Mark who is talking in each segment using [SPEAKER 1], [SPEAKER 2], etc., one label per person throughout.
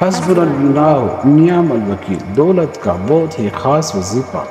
[SPEAKER 1] حسب اللہ نعم الوکیل دولت کا بہت ہی خاص وظیفہ،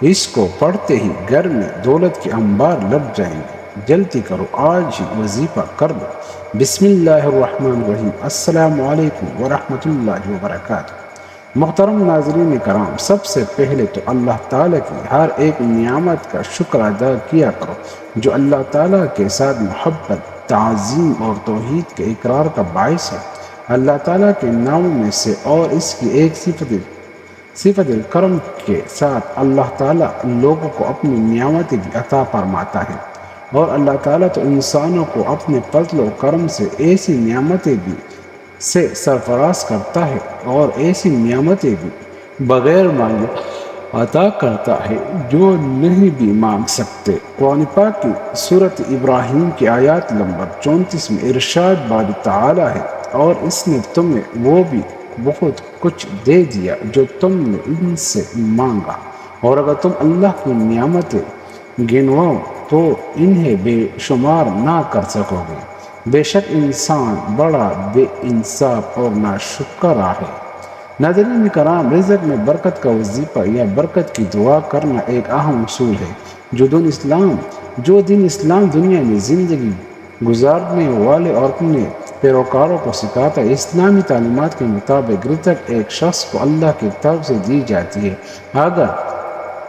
[SPEAKER 1] اس کو پڑھتے ہی گھر میں دولت کے انبار لگ جائیں گے۔ جلدی کرو، آج ہی وظیفہ کر لو۔ بسم اللہ الرحمن الرحیم۔ السلام علیکم ورحمۃ اللہ وبرکاتہ۔ محترم ناظرین کرام، سب سے پہلے تو اللہ تعالیٰ کی ہر ایک نعمت کا شکر ادا کیا کرو، جو اللہ تعالیٰ کے ساتھ محبت، تعظیم اور توحید کے اقرار کا باعث ہے۔ اللہ تعالیٰ کے ناموں میں سے اور اس کی ایک صفت الکرم کے ساتھ اللہ تعالیٰ لوگوں کو اپنی نعمتیں بھی عطا فرماتا ہے، اور اللہ تعالیٰ تو انسانوں کو اپنے فضل و کرم سے ایسی نعمتیں بھی سے سرفراز کرتا ہے، اور ایسی نعمتیں بھی بغیر مانگے عطا کرتا ہے جو نہیں بھی مانگ سکتے۔ قرآن پاک کی سورۃ ابراہیم کی آیات نمبر 34 میں ارشاد باری تعالیٰ ہے، اور اس نے تمہیں وہ بھی بہت کچھ دے دیا جو تم نے ان سے مانگا، اور اگر تم اللہ کی نعمتیں گنواؤ تو انہیں بے شمار نہ کر سکو گے۔ بے شک انسان بڑا بے انصاف اور ناشکرا ہے۔ ناظرین کرام، رزق میں برکت کا وظیفہ یا برکت کی دعا کرنا ایک اہم اصول ہے جو دین اسلام دنیا میں زندگی گزارنے والے اور اپنے پیروکاروں کو سکھاتا ہے۔ اسلامی تعلیمات کے مطابق رزق ایک شخص کو اللہ کی طرف سے دی جاتی ہے۔ اگر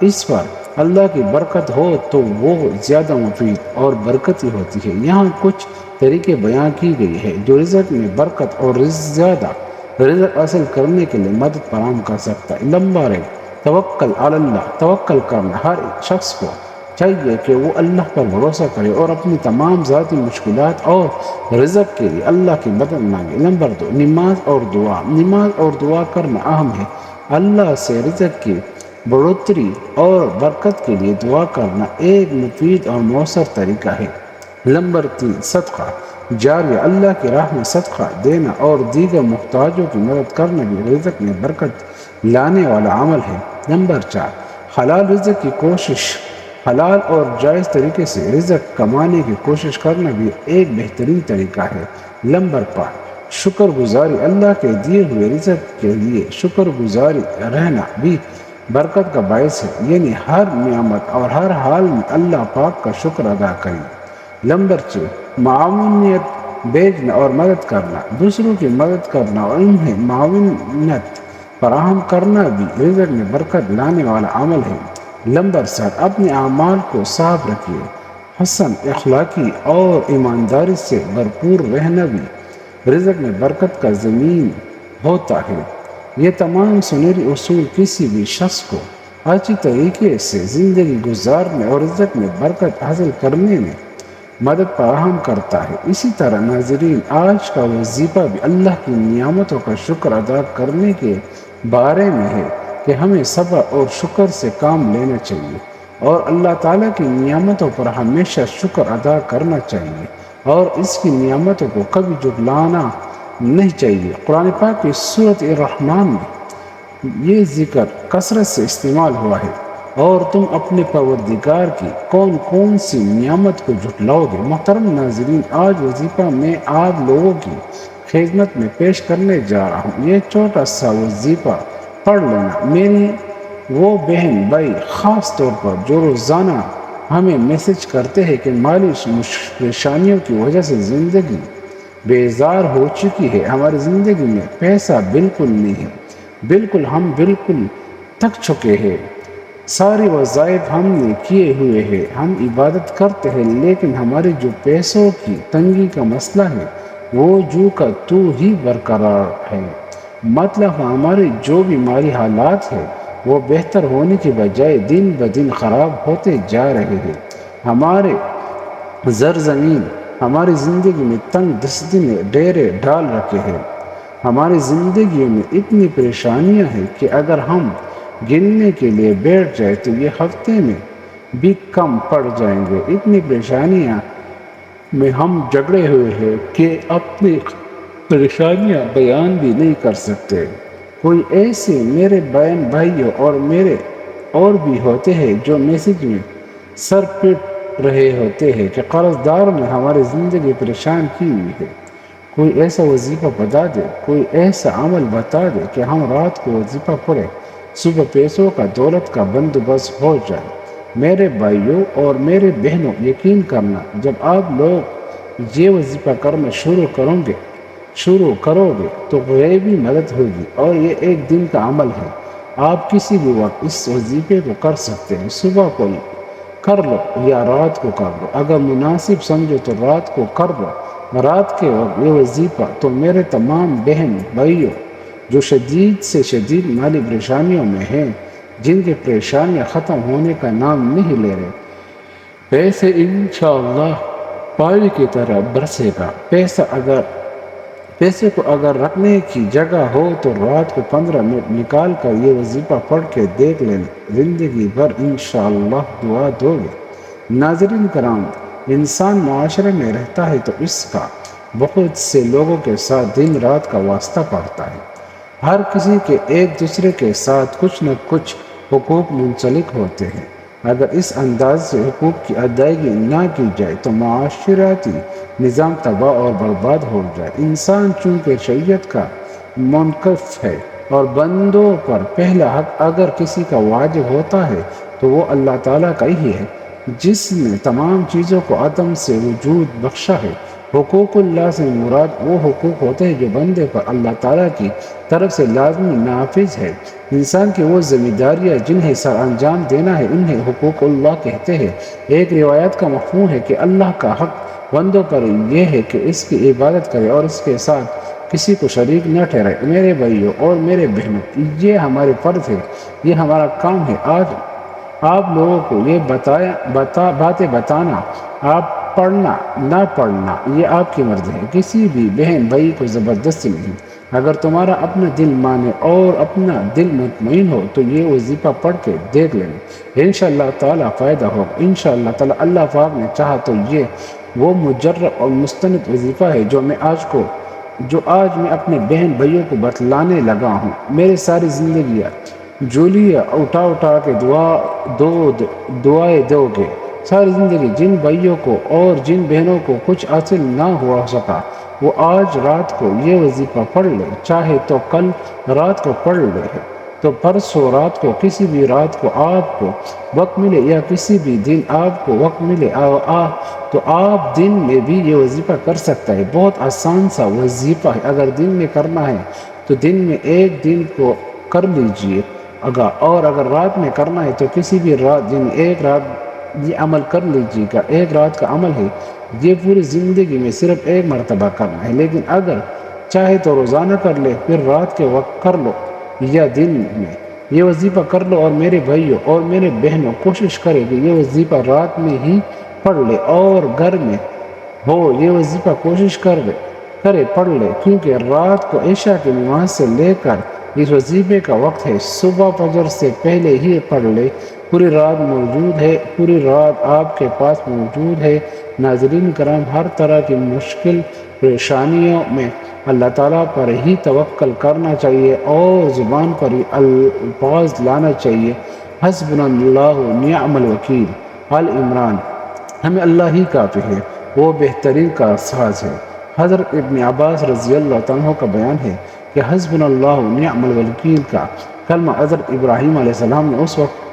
[SPEAKER 1] اس پر اللہ کی برکت ہو تو وہ زیادہ مفید اور برکتی ہوتی ہے۔ یہاں کچھ طریقے بیان کی گئی ہے جو رزق میں برکت اور زیادہ رزق حاصل کرنے کے لیے مدد فراہم کر سکتا ہے۔ نمبر 1، توکل علی اللہ۔ توکل کرنا ہر شخص کو چاہیے کہ وہ اللہ پر بھروسہ کرے اور اپنی تمام ذاتی مشکلات اور رزق کے لیے اللہ کی مدد مانگے۔ نمبر 2، نماز اور دعا۔ نماز اور دعا کرنا اہم ہے۔ اللہ سے رزق کی بڑھوتری اور برکت کے لیے دعا کرنا ایک مفید اور مؤثر طریقہ ہے۔ نمبر 3، صدقہ جاریہ۔ اللہ کی راہ میں صدقہ دینا اور دیگر محتاجوں کی مدد کرنا بھی رزق میں برکت لانے والا عمل ہے۔ نمبر 4، حلال رزق کی کوشش۔ حلال اور جائز طریقے سے رزق کمانے کی کوشش کرنا بھی ایک بہترین طریقہ ہے۔ نمبر 5، شکر گزاری۔ اللہ کے دیے ہوئے رزق کے لیے شکر گزاری رہنا بھی برکت کا باعث ہے، یعنی ہر نعمت اور ہر حال میں اللہ پاک کا شکر ادا کریں۔ نمبر 6، معاونت بھیجنا اور مدد کرنا۔ دوسروں کی مدد کرنا اور انہیں معاونت فراہم کرنا بھی رزق میں برکت لانے والا عمل ہے۔ نمبر 7، اپنے اعمال کو صاف رکھیے۔ حسن اخلاقی اور ایمانداری سے بھرپور رہنا بھی رزق میں برکت کا ضامن ہوتا ہے۔ یہ تمام سنہری اصول کسی بھی شخص کو اچھی طریقے سے زندگی گزارنے اور رزق میں برکت حاصل کرنے میں مدد فراہم کرتا ہے۔ اسی طرح ناظرین، آج کا وظیفہ بھی اللہ کی نعمتوں کا شکر ادا کرنے کے بارے میں ہے کہ ہمیں صبر اور شکر سے کام لینا چاہیے، اور اللہ تعالیٰ کی نعمتوں پر ہمیشہ شکر ادا کرنا چاہیے، اور اس کی نعمتوں کو کبھی جھٹلانا نہیں چاہیے۔ قرآن پاک کی سورۃ الرحمن میں یہ ذکر کثرت سے استعمال ہوا ہے، اور تم اپنے پروردگار کی کون کون سی نعمت کو جھٹلاؤ گے۔ محترم ناظرین، آج وظیفہ میں آپ لوگوں کی خدمت میں پیش کرنے جا رہا ہوں۔ یہ چھوٹا سا وظیفہ پڑھ لینا۔ میری وہ بہن بھائی خاص طور پر جو روزانہ ہمیں میسج کرتے ہیں کہ مالی پریشانیوں کی وجہ سے زندگی بیزار ہو چکی ہے، ہماری زندگی میں پیسہ بالکل نہیں ہے، ہم بالکل تھک چکے ہیں، ساری وظائف ہم نے کیے ہوئے ہیں، ہم عبادت کرتے ہیں، لیکن ہماری جو پیسوں کی تنگی کا مسئلہ ہے وہ جو کا تو ہی برقرار ہے۔ مطلب ہمارے جو بھی مالی حالات ہیں وہ بہتر ہونے کی بجائے دن بدن خراب ہوتے جا رہے ہیں۔ ہمارے زمین ہماری زندگی میں تنگ دستی نے ڈیرے ڈال رکھے ہیں۔ ہماری زندگیوں میں اتنی پریشانیاں ہیں کہ اگر ہم گننے کے لیے بیٹھ جائے تو یہ ہفتے میں بھی کم پڑ جائیں گے۔ اتنی پریشانیاں میں ہم جگڑے ہوئے ہیں کہ اپنی پریشانیاں بیان بھی نہیں کر سکتے۔ کوئی ایسے میرے بہن بھائیوں اور میرے اور بھی ہوتے ہیں جو میسج میں سر پیٹ رہے ہوتے ہیں کہ قرض دار نے ہماری زندگی پریشان کی ہوئی ہے۔ کوئی ایسا وظیفہ بتا دے، کوئی ایسا عمل بتا دے کہ ہم رات کو وظیفہ پڑھیں، صبح پیسوں کا دولت کا بندوبست ہو جائے۔ میرے بھائیوں اور میرے بہنوں، یقین کرنا، جب آپ لوگ یہ وظیفہ کرنا شروع کرو گے تو غیبی مدد ہوگی، اور یہ ایک دن کا عمل ہے۔ آپ کسی بھی وقت اس وظیفے کو کر سکتے ہیں، صبح کو کر لو یا رات کو کر لو، اگر مناسب سمجھو تو رات کو کر لو۔ رات کے وقت یہ وظیفہ تو میرے تمام بہن بھائیوں جو شدید سے شدید مالی پریشانیوں میں ہیں، جن کی پریشانیاں ختم ہونے کا نام نہیں لے رہے، پیسے انشاءاللہ پانی کی طرح برسے گا۔ پیسے کو اگر رکھنے کی جگہ ہو تو رات کو 15 منٹ نکال کر یہ وظیفہ پڑھ کے دیکھ لینا، زندگی بھر انشاءاللہ دعا دو گے۔ ناظرین کرام، انسان معاشرے میں رہتا ہے تو اس کا بہت سے لوگوں کے ساتھ دن رات کا واسطہ پڑتا ہے۔ ہر کسی کے ایک دوسرے کے ساتھ کچھ نہ کچھ حقوق منسلک ہوتے ہیں۔ اگر اس انداز سے حقوق کی ادائیگی نہ کی جائے تو معاشرتی نظام تباہ اور برباد ہو جائے۔ انسان چونکہ شریعت کا منکف ہے اور بندوں پر پہلا حق اگر کسی کا واجب ہوتا ہے تو وہ اللہ تعالیٰ کا ہی ہے، جس نے تمام چیزوں کو عدم سے وجود بخشا ہے۔ حقوق اللہ سے مراد وہ حقوق ہوتے ہیں جو بندے پر اللہ تعالیٰ کی طرف سے لازمی نافذ ہے۔ انسان کی وہ ذمہ داریاں جنہیں سر انجام دینا ہے، انہیں حقوق اللہ کہتے ہیں۔ ایک روایت کا مفہوم ہے کہ اللہ کا حق بندوں پر یہ ہے کہ اس کی عبادت کرے اور اس کے ساتھ کسی کو شریک نہ ٹھہرائے۔ میرے بھائیوں اور میرے بہنوں، یہ ہمارے فرض ہے، یہ ہمارا کام ہے۔ آج آپ لوگوں کو یہ باتیں بتانا، آپ پڑھنا نہ پڑھنا، یہ آپ کی مرضی ہے، کسی بھی بہن بھائی کو زبردستی نہیں۔ اگر تمہارا اپنا دل مانے اور اپنا دل مطمئن ہو تو یہ وظیفہ پڑھ کے دیکھ لینا، انشاءاللہ تعالیٰ فائدہ ہوگا۔ انشاءاللہ تعالیٰ اللہ پاک نے چاہا تو یہ وہ مجرب اور مستند وظیفہ ہے جو آج میں اپنے بہن بھائیوں کو بتلانے لگا ہوں۔ میرے ساری زندگیاں جولیاں اٹھا کے دعائیں دو گے۔ ساری زندگی جن بھائیوں کو اور جن بہنوں کو کچھ حاصل نہ ہوا سکا، وہ آج رات کو یہ وظیفہ پڑھ لے، چاہے تو کل رات کو پڑھ لے تو پرسوں رات کو، کسی بھی رات کو آپ کو وقت ملے یا کسی بھی دن آپ کو وقت ملے تو آپ دن میں بھی یہ وظیفہ کر سکتا ہے۔ بہت آسان سا وظیفہ ہے۔ اگر دن میں کرنا ہے تو دن میں ایک دن کو کر لیجئے، اور اگر رات میں کرنا ہے تو کسی بھی رات ایک رات یہ عمل کر لیجیے گا۔ ایک رات کا عمل ہے، یہ پوری زندگی میں صرف ایک مرتبہ کرنا ہے، لیکن اگر چاہے تو روزانہ کر لے، پھر رات کے وقت کر لو یا دن میں یہ وظیفہ کر لو۔ اور میرے بھائیوں اور میرے بہنوں، کوشش کرے کہ یہ وظیفہ رات میں ہی پڑھ لے، اور گھر میں ہو یہ وظیفہ کوشش کرے پڑھ لے، کیونکہ رات کو عشاء کی نماز سے لے کر اس وظیفے کا وقت ہے۔ صبح فجر سے پہلے ہی پڑھ لے، پوری رات آپ کے پاس موجود ہے۔ ناظرین کرام، ہر طرح کی مشکل پریشانیوں میں اللہ تعالیٰ پر ہی توکل کرنا چاہیے اور زبان پر ہی الفاظ لانا چاہیے۔ حسبنا اللہ نعم الوکیل، آل عمران۔ ہمیں اللہ ہی کافی ہے، وہ بہترین کارساز ہے۔ حضرت ابن عباس رضی اللہ عنہ کا بیان ہے کہ حسبنا اللہ نعم الوکیل کا کلمہ حضرت ابراہیم علیہ السلام نے اس وقت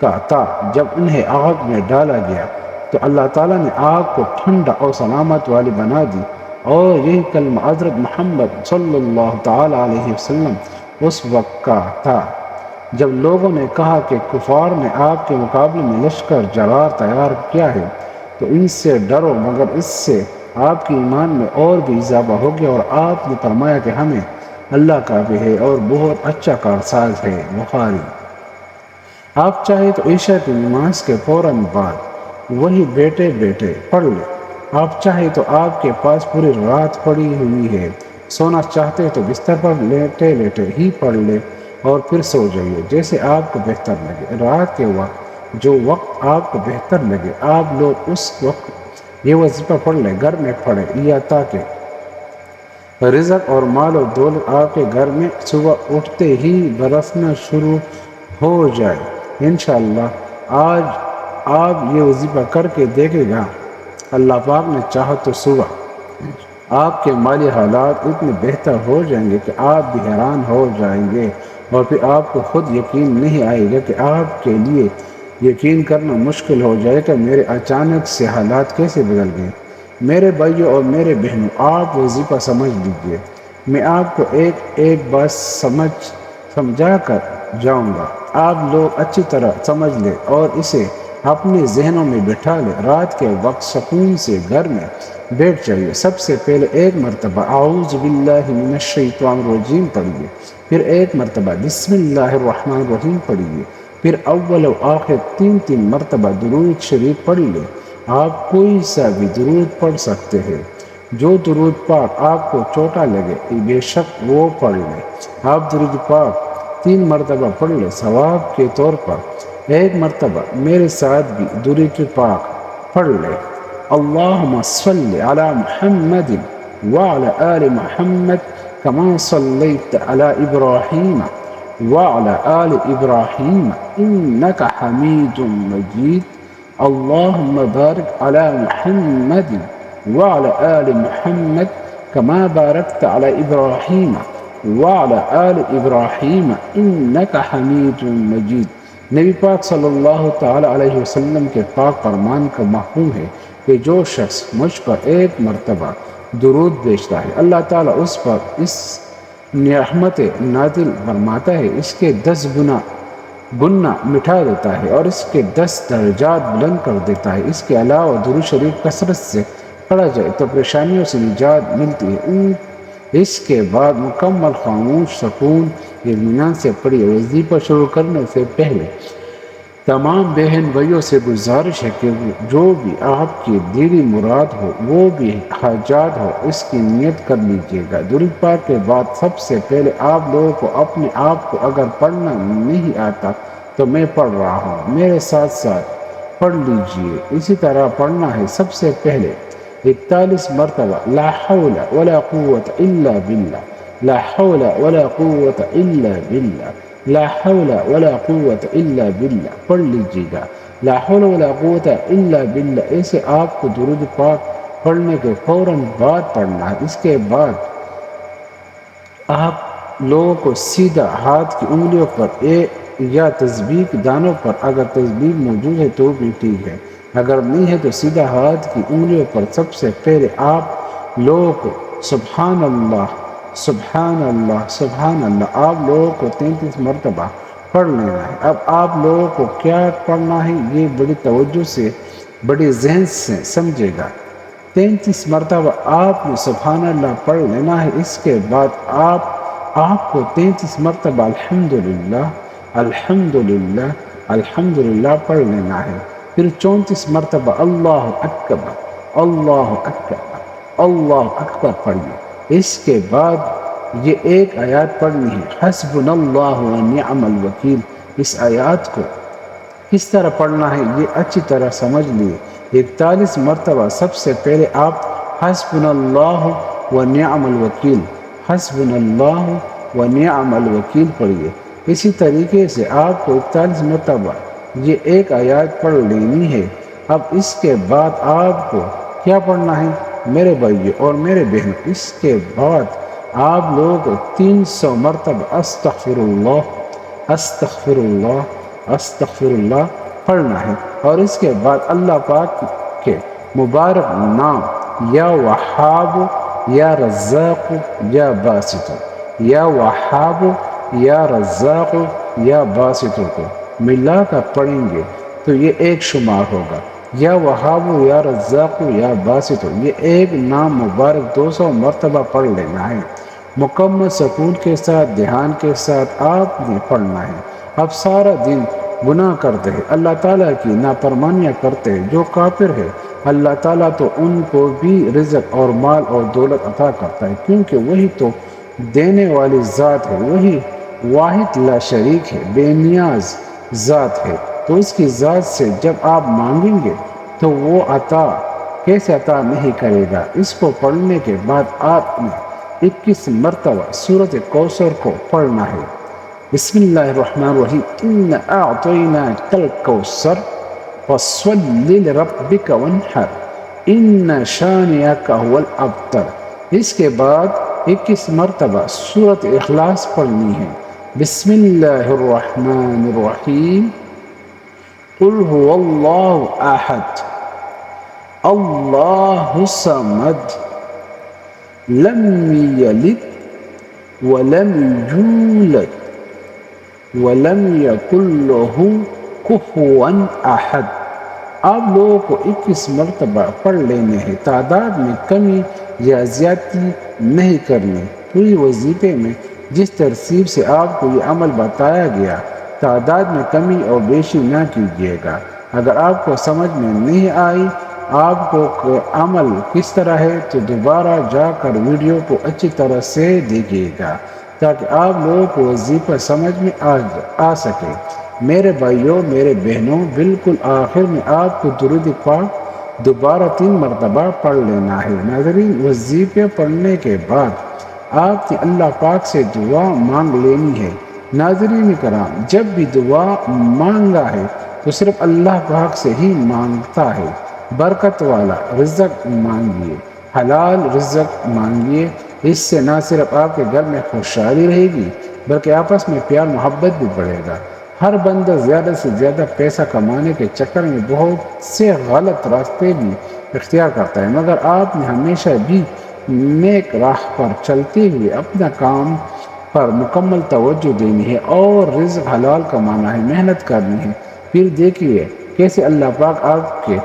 [SPEAKER 1] کا تھا جب انہیں آگ میں ڈالا گیا تو اللہ تعالیٰ نے آگ کو ٹھنڈا اور سلامت والی بنا دی، اور یہی کلمہ حضرت محمد صلی اللہ تعالیٰ علیہ وسلم اس وقت کا تھا جب لوگوں نے کہا کہ کفار نے آپ کے مقابلے میں لشکر جرار تیار کیا ہے، تو ان سے ڈرو، مگر اس سے آپ کے ایمان میں اور بھی اضافہ ہو گیا، اور آپ نے فرمایا کہ ہمیں اللہ کافی ہے اور بہت اچھا کارساز ہے۔ بخاری۔ آپ چاہے تو عشاء کی نماز کے فوراً بعد وہی بیٹھے پڑھ لیں، آپ چاہے تو آپ کے پاس پوری رات پڑی ہوئی ہے، سونا چاہتے تو بستر پر لیٹے ہی پڑھ لیں اور پھر سو جائیے، جیسے آپ کو بہتر لگے۔ رات کے وقت جو وقت آپ کو بہتر لگے، آپ لوگ اس وقت یہ وظیفہ پڑھ لیں، گھر میں پڑھیں، یا تاکہ رزق اور مال و دولت آپ کے گھر میں صبح اٹھتے ہی برسنا شروع ہو جائے۔ انشاءاللہ آج آپ یہ وظیفہ کر کے دیکھے گا، اللہ پاک نے چاہا تو صبح آپ کے مالی حالات اتنے بہتر ہو جائیں گے کہ آپ بھی حیران ہو جائیں گے، اور پھر آپ کو خود یقین نہیں آئے گا کہ آپ کے لیے یقین کرنا مشکل ہو جائے کہ میرے اچانک سے حالات کیسے بدل گئے۔ میرے بھائیوں اور میرے بہنوں، آپ وظیفہ سمجھ لیجئے۔ میں آپ کو ایک ایک بات سمجھا کر جاؤں گا، آپ لوگ اچھی طرح سمجھ لیں اور اسے اپنے ذہنوں میں بٹھا لیں۔ رات کے وقت سکون سے گھر میں بیٹھ جائیے۔ سب سے پہلے ایک مرتبہ اعوذ باللہ من الشیطان الرجیم پڑھیے، پھر ایک مرتبہ بسم اللہ الرحمن الرحیم پڑھیے، پھر اول و آخر تین تین مرتبہ درود شریف پڑھ لیں۔ آپ کوئی سا بھی درود پڑھ سکتے ہیں، جو درود پاک آپ کو چھوٹا لگے بے شک وہ پڑھ لیں۔ آپ درود پاک 3 مرتبہ پڑھ لیں ثواب کے طور پر۔ ایک مرتبہ میرے ساتھ بھی درود پاک پڑھ لیں۔ اللہم صلی علی محمد وعلی آل محمد کما صلیت علی ابراہیم وعلی آل ابراہیم انک حمید مجید۔ اللہم بارک علی محمد وعلی آل محمد کما بارکت علی ابراہیم وعلی آل ابراہیم انک حمید مجید۔ نبی پاک صلی اللہ تعالی علیہ وسلم کے پاک فرمان کا مفہوم ہے کہ جو شخص مجھ پر ایک مرتبہ درود بھیجتا ہے، اللہ تعالیٰ اس پر اس نعمت نازل فرماتا ہے، اس کے 10 گناہ مٹا دیتا ہے اور اس کے 10 درجات بلند کر دیتا ہے۔ اس کے علاوہ درود شریف کثرت سے پڑھا جائے تو پریشانیوں سے نجات ملتی ہے۔ اس کے بعد مکمل خاموش سکون اطمینان سے پڑھی۔ وظیفہ شروع کرنے سے پہلے تمام بہن بھائیوں سے گزارش ہے کہ جو بھی آپ کی دلی مراد ہو، وہ بھی حاجات ہو، اس کی نیت کر لیجئے گا۔ درود پاک کے بعد سب سے پہلے آپ لوگوں کو اپنے آپ کو اگر پڑھنا نہیں آتا تو میں پڑھ رہا ہوں، میرے ساتھ ساتھ پڑھ لیجئے۔ اسی طرح پڑھنا ہے سب سے پہلے 41 مرتبہ لا حول ولا قوت الا باللہ، لا حول ولا قوت الا باللہ، لا حول ولا قوت الا باللہ پڑھ لیجیے گا۔ لا حول ولا قوت الا باللہ ایسے آپ کو درود پاک پڑھنے کے فوراً بعد پڑھنا ہے۔ اس کے بعد آپ لوگوں کو سیدھا ہاتھ کی انگلیوں پر یا تسبیح کے دانوں پر، اگر تسبیح موجود ہے تو بھی ٹھیک ہے، اگر نہیں ہے تو سیدھا ہاتھ کی انگلیوں پر سب سے پہلے آپ لوگوں کو سبحان اللہ سبحان اللہ سبحان اللہ آپ لوگوں کو 33 مرتبہ پڑھ لینا ہے۔ اب آپ لوگوں کو کیا پڑھنا ہے یہ بڑی توجہ سے بڑی ذہن سے سمجھے گا۔ 33 مرتبہ آپ نے سبحان اللہ پڑھ لینا ہے۔ اس کے بعد آپ کو 33 مرتبہ الحمدللہ الحمدللہ الحمدللہ پڑھ لینا ہے۔ پھر 34 مرتبہ اللہ اکبر اللہ اکبر اللہ اکبر پڑھیے۔ اس کے بعد یہ ایک آیات پڑھنی ہے، حسبنا اللہ ونعم الوکیل۔ اس آیات کو کس طرح پڑھنا ہے یہ اچھی طرح سمجھ لیے۔ 41 مرتبہ سب سے پہلے آپ حسبنا اللہ ونعم الوکیل حسبنا اللہ ونعم الوکیل پڑھیے۔ اسی طریقے سے آپ کو 41 مرتبہ یہ ایک آیات پڑھ لینی ہے۔ اب اس کے بعد آپ کو کیا پڑھنا ہے میرے بھائیوں اور میرے بہنوں؟ اس کے بعد آپ لوگوں کو 300 مرتبہ استغفر اللہ استغفر اللہ استغفر اللہ پڑھنا ہے، اور اس کے بعد اللہ پاک کے مبارک نام یا وہاب یا رزاق یا باسط، یا وہاب یا رزاق یا باسط کو ملا کر پڑھیں گے تو یہ ایک شمار ہوگا۔ یا وہاب یا رزاق یا باسط، یہ ایک نام مبارک 200 مرتبہ پڑھ لینا ہے۔ مکمل سکون کے ساتھ دھیان کے ساتھ آپ نے پڑھنا ہے۔ اب سارا دن گناہ کرتے ہیں، اللہ تعالیٰ کی نافرمانیاں کرتے ہیں، جو کافر ہے اللہ تعالیٰ تو ان کو بھی رزق اور مال اور دولت عطا کرتا ہے، کیونکہ وہی تو دینے والی ذات ہے، وہی واحد لا شریک ہے، بے نیاز ذات ہے۔ تو اس کی ذات سے جب آپ مانگیں گے تو وہ عطا کیسے عطا نہیں کرے گا؟ اس کو پڑھنے کے بعد آپ نے 21 مرتبہ سورۃ کوثر کو پڑھنا ہے۔ بسم اللہ الرحمن الرحیم انا اعطیناک الکوثر فصل لربک وانحر ان شانئک هو الابتر۔ اس کے بعد 21 مرتبہ سورۃ اخلاص پڑھنی ہے۔ بسم اللہ الرحمن الرحیم، قل هو اللہ احد اللہ الصمد لم یلد ولم یولد ولم یکن له کفوا احد۔ آپ لوگوں کو 21 مرتبہ پڑھ لینے ہیں، تعداد میں کمی یا زیادتی نہیں کرنی۔ پوری وظیفے میں جس ترتیب سے آپ کو یہ عمل بتایا گیا، تعداد میں کمی اور بیشی نہ کیجیے گا۔ اگر آپ کو سمجھ میں نہیں آئی آپ کو عمل کس طرح ہے تو دوبارہ جا کر ویڈیو کو اچھی طرح سے دیکھیے گا تاکہ آپ لوگوں کو وظیفہ سمجھ میں آ سکے۔ میرے بھائیوں، میرے بہنوں، بالکل آخر میں آپ کو درود پاک دوبارہ 3 مرتبہ پڑھ لینا ہے۔ ناظرین، وظیفے پڑھنے کے بعد آپ نے اللہ پاک سے دعا مانگ لینی ہے۔ ناظرین کرام، جب بھی دعا مانگا ہے تو صرف اللہ پاک سے ہی مانگتا ہے۔ برکت والا رزق مانگیے، حلال رزق مانگیے، اس سے نہ صرف آپ کے گھر میں خوشحالی رہے گی بلکہ آپس میں پیار محبت بھی بڑھے گا۔ ہر بندہ زیادہ سے زیادہ پیسہ کمانے کے چکر میں بہت سے غلط راستے بھی اختیار کرتا ہے، مگر آپ نے ہمیشہ بھی نیک راہ پر چلتے ہوئے اپنا کام پر مکمل توجہ دینی ہے اور رزق حلال کمانا ہے، محنت کرنی ہے۔ پھر دیکھیے کیسے اللہ پاک آپ کے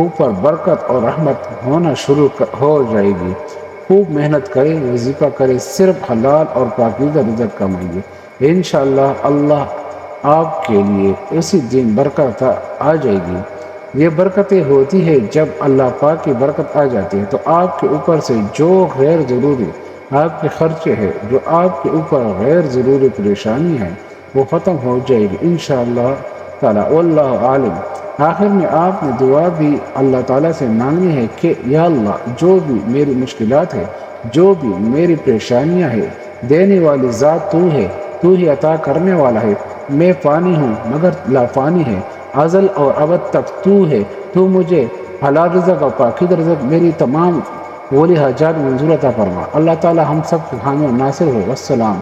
[SPEAKER 1] اوپر برکت اور رحمت ہونا شروع ہو جائے گی۔ خوب محنت کریں، وظیفہ کریں، صرف حلال اور پاکیزہ رزق کمائیے۔ انشاءاللہ اللہ آپ کے لیے اسی دن برکت آ جائے گی۔ یہ برکتیں ہوتی ہے جب اللہ پاک کی برکت آ جاتی ہے تو آپ کے اوپر سے جو غیر ضروری آپ کے خرچے ہیں، جو آپ کے اوپر غیر ضروری پریشانی ہے، وہ ختم ہو جائے گی انشاءاللہ تعالی، واللہ عالم۔ آخر میں آپ نے دعا بھی اللہ تعالیٰ سے مانگنی ہے کہ یا اللہ، جو بھی میری مشکلات ہے، جو بھی میری پریشانیاں ہیں، دینے والی ذات تو ہے، تو ہی عطا کرنے والا ہے۔ میں فانی ہوں مگر لا فانی ہے، ازل اور ابد تک تو ہے، تو مجھے حلال رزق اور پاکیزہ رزق، میری تمام ولی حاجات منظور عطا فرما۔ اللہ تعالیٰ ہم سب کے حامی و ناصر ہو۔ والسلام۔